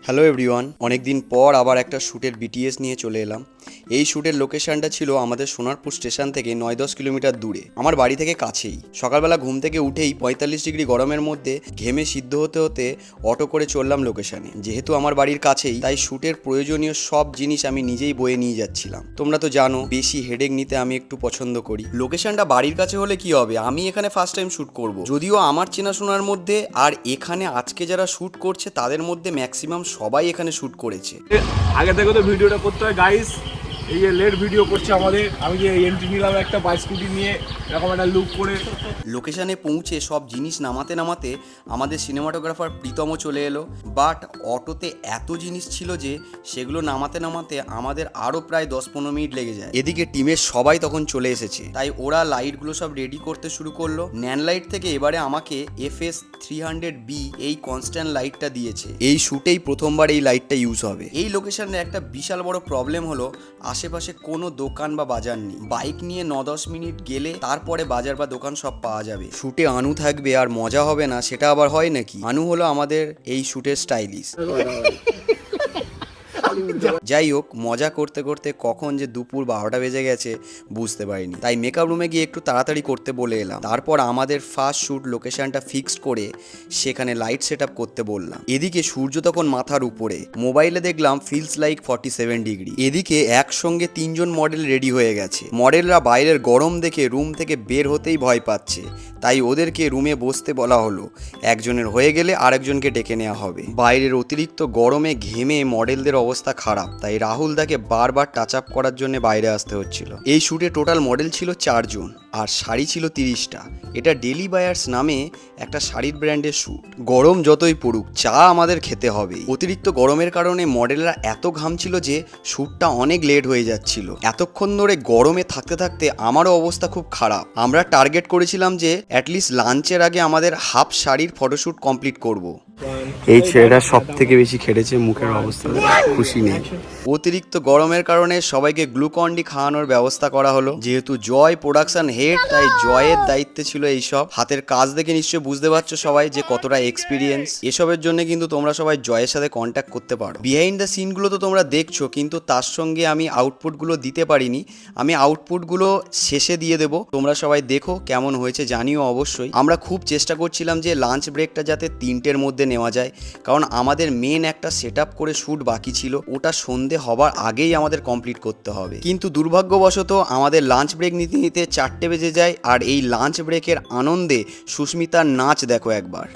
Hello everyone, অনেকদিন পর আবার একটা শ্যুটের বিটিএস নিয়ে চলে এলাম। এই শ্যুটের লোকেশনটা ছিল আমাদের সোনারপুর স্টেশন থেকে 9-10 কিলোমিটার দূরে, আমার বাড়ি থেকে কাছেই। সকালবেলা ঘুম থেকে উঠেই 45 ডিগ্রি গরমের মধ্যে ঘেমে সিদ্ধ হতে হতে অটো করে চললাম লোকেশনে। যেহেতু আমার বাড়ির কাছেই, তাই শ্যুটের প্রয়োজনীয় সব জিনিস আমি নিজেই বয়ে নিয়ে যাচ্ছিলাম। তোমরা তো জানো, বেশি হেডেক নিতে আমি একটু পছন্দ করি। লোকেশনটা বাড়ির কাছে হলে কি হবে, আমি এখানে ফার্স্ট টাইম শ্যুট করব। যদিও আমার চেনাশোনার মধ্যে আর এখানে আজকে যারা শ্যুট করছে তাদের মধ্যে ম্যাক্সিমাম সবাই এখানে শ্যুট করেছে। আগে থেকে তো ভিডিওটা করতে হয় গাইস। এই যে লেট ভিডিও করছে আমাদের, আমি যে এন্ট্রি নিলাম একটা বাইক স্কুটি নিয়ে, এরকম একটা লুক করে। লোকেশনে পৌঁছে সব জিনিস নামাতে নামাতে আমাদের সিনেমাটোগ্রাফার প্রীতমও চলে এলো। বাট অটোতে এত জিনিস ছিল যে সেগুলো নামাতে নামাতে আমাদের আরও প্রায় 10-15 মিনিট লেগে যায়। এদিকে টিমের সবাই তখন চলে এসেছে, তাই ওরা লাইটগুলো সব রেডি করতে শুরু করলো। ন্যান লাইট থেকে এবারে আমাকে FS 300B এই কনস্ট্যান্ট লাইটটা দিয়েছে। এই শ্যুটেই প্রথমবার এই লাইটটা ইউজ হবে। এই লোকেশনে একটা বিশাল বড় প্রবলেম হলো, আশেপাশে কোনো দোকান বা বাজার নেই। বাইক নিয়ে 9-10 মিনিট গেলে তারপরে বাজার বা দোকান সব পাওয়া যাবে। শ্যুটে আনু থাকবে আর মজা হবে না, সেটা আবার হয় নাকি? আনু হলো আমাদের এই শ্যুটের স্টাইলিস্ট। যাই হোক, মজা করতে করতে কখন যে দুপুর 12টা বেজে গেছে বুঝতে পারিনি। তাই মেকআপ রুমে গিয়ে একটু তাড়াতাড়ি করতে বলে এলাম। তারপর আমাদের ফার্স্ট শ্যুট লোকেশনটা ফিক্সড করে সেখানে লাইট সেট আপ করতে বললাম। এদিকে সূর্য তখন মাথার উপরে, মোবাইলে দেখলাম ফিলস লাইক 47 ডিগ্রি। এদিকে একসঙ্গে 3জন মডেল রেডি হয়ে গেছে। মডেলরা বাইরের গরম দেখে রুম থেকে বের হতেই ভয় পাচ্ছে, তাই ওদেরকে রুমে বসতে বলা হলো। একজনের হয়ে গেলে আরেকজনকে ডেকে নেওয়া হবে। বাইরের অতিরিক্ত গরমে ঘেমে মডেলদের অবস্থা খারাপ, তাই রাহুল দাকে বারবার টাচ আপ করার জন্য বাইরে আসতে হচ্ছিল। এই শ্যুটে টোটাল মডেল ছিল 4 জন আর শাড়ি ছিল 30টা। এটা ডেলি বায়ার্স নামে একটা শাড়ির ব্র্যান্ডের শ্যুট। গরম যতই পড়ুক, চা আমাদের খেতে হবে। অতিরিক্ত গরমের কারণে মডেলরা এত ঘামছিল যে শ্যুটটা অনেক লেট হয়ে যাচ্ছিল। এতক্ষণ ধরে গরমে থাকতে থাকতে আমারও অবস্থা খুব খারাপ। আমরা টার্গেট করেছিলাম যে অ্যাটলিস্ট লাঞ্চের আগে আমাদের হাফ শাড়ির ফটোশ্যুট কমপ্লিট করব। এই ছেলেটা সব থেকে বেশি খেটেছে, মুখের অবস্থা খুশি নেই। অতিরিক্ত গরমের কারণে সবাইকে গ্লুকন-ডি খাওয়ানোর ব্যবস্থা করা হলো। যেহেতু জয় প্রোডাকশন হেড, তাই জয়ের দায়িত্বে ছিল এইসব। হাতের কাজ দেখে নিশ্চয়ই বুঝতে পারছো সবাই যে কতটা এক্সপিরিয়েন্স। এসবের জন্য কিন্তু তোমরা সবাই জয়ের সাথে কন্ট্যাক্ট করতে পারো। বিহাইন্ড দ্য সিনগুলো তো তোমরা দেখছো, কিন্তু তার সঙ্গে আমি আউটপুটগুলো দিতে পারিনি। আমি আউটপুটগুলো শেষে দিয়ে দেবো, তোমরা সবাই দেখো কেমন হয়েছে জানিও অবশ্যই। আমরা খুব চেষ্টা করছিলাম যে লাঞ্চ ব্রেকটা যাতে 3টের মধ্যে নেওয়া যায়, কারণ আমাদের মেন একটা সেট আপ করে শ্যুট বাকি ছিল, ওটা সন্ধে হবার আগেই আমাদের কমপ্লিট করতে হবে। কিন্তু দুর্ভাগ্যবশত আমাদের লাঞ্চ ব্রেক নিতে নিতে 4টে বেজে যায়। আর এই লাঞ্চ ব্রেকের আনন্দে সুস্মিতার নাচ দেখো একবার।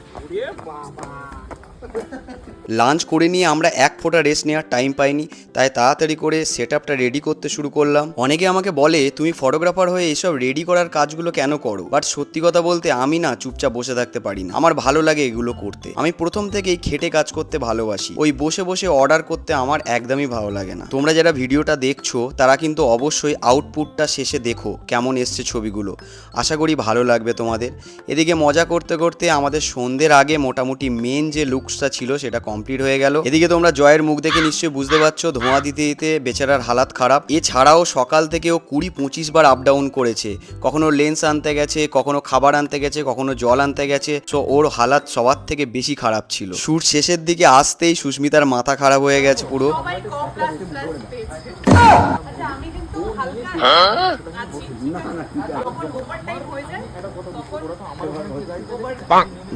লাঞ্চ করে নিয়ে আমরা এক ফোঁটা রেস্ট নেওয়ার টাইম পাইনি, তাই তাড়াতাড়ি করে সেট আপটা রেডি করতে শুরু করলাম। অনেকে আমাকে বলে, তুমি ফটোগ্রাফার হয়ে এসব রেডি করার কাজগুলো কেন করো? বাট সত্যি কথা বলতে আমি না চুপচাপ বসে থাকতে পারি না, আমার ভালো লাগে এগুলো করতে। আমি প্রথম থেকেই খেটে কাজ করতে ভালোবাসি, ওই বসে বসে অর্ডার করতে আমার একদমই ভালো লাগে না। তোমরা যারা ভিডিওটা দেখছো তারা কিন্তু অবশ্যই আউটপুটটা শেষে দেখো কেমন এসছে ছবিগুলো, আশা করি ভালো লাগবে তোমাদের। এদিকে মজা করতে করতে আমাদের সন্ধ্যের আগে মোটামুটি মেন যে লুকসটা ছিল সেটা কমপ্লিট হয়ে গেল। এদিকে তোমরা জয়ের মুখ দেখে নিশ্চয়ই বুঝতে পারছো, ধোঁয়া দিতে দিতে বেচারার হালাত খারাপ। এছাড়াও সকাল থেকে ও 20-25 বার আপ ডাউন করেছে। কখনো লেন্স আনতে গেছে, কখনো খাবার আনতে গেছে, কখনো জল আনতে গেছে। সো ওর হালাত সবার থেকে বেশি খারাপ ছিল। শ্যুট শেষের দিকে আসতেই সুস্মিতার মাথা খারাপ হয়ে গেছে পুরো।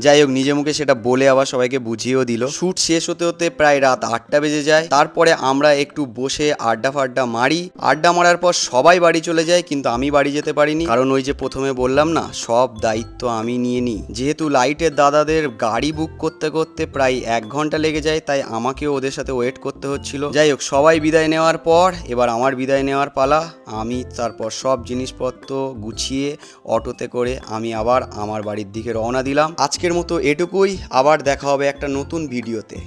যাই হোক, নিজে মুখে সেটা বলে আবার সবাইকে বুঝিয়েও দিল। শ্যুট শেষ হতে হতে প্রায় রাত 8টা বেজে যায়। তারপরে আমরা একটু বসে আড্ডা ফাড্ডা মারি। আড্ডা মারার পর সবাই বাড়ি চলে যায়, কিন্তু আমি বাড়ি যেতে পারিনি, কারণ ওই যে প্রথমে বললাম না, সব দায়িত্ব আমি নিয়ে নিই। যেহেতু লাইটের দাদাদের গাড়ি বুক করতে করতে প্রায় 1 ঘন্টা লেগে যায়, তাই আমাকেও ওদের সাথে ওয়েট করতে হচ্ছিল। যাই হোক, সবাই বিদায় নেওয়ার পর এবার আমার বিদায় নেওয়ার পালা। আমি তারপর সব জিনিসপত্র গুছিয়ে অটোতে করে আমি আবার আমার বাড়ির দিকে রওনা দিলাম। আজকের মতো এটুকুই, আবার দেখা হবে একটা নতুন ভিডিওতে।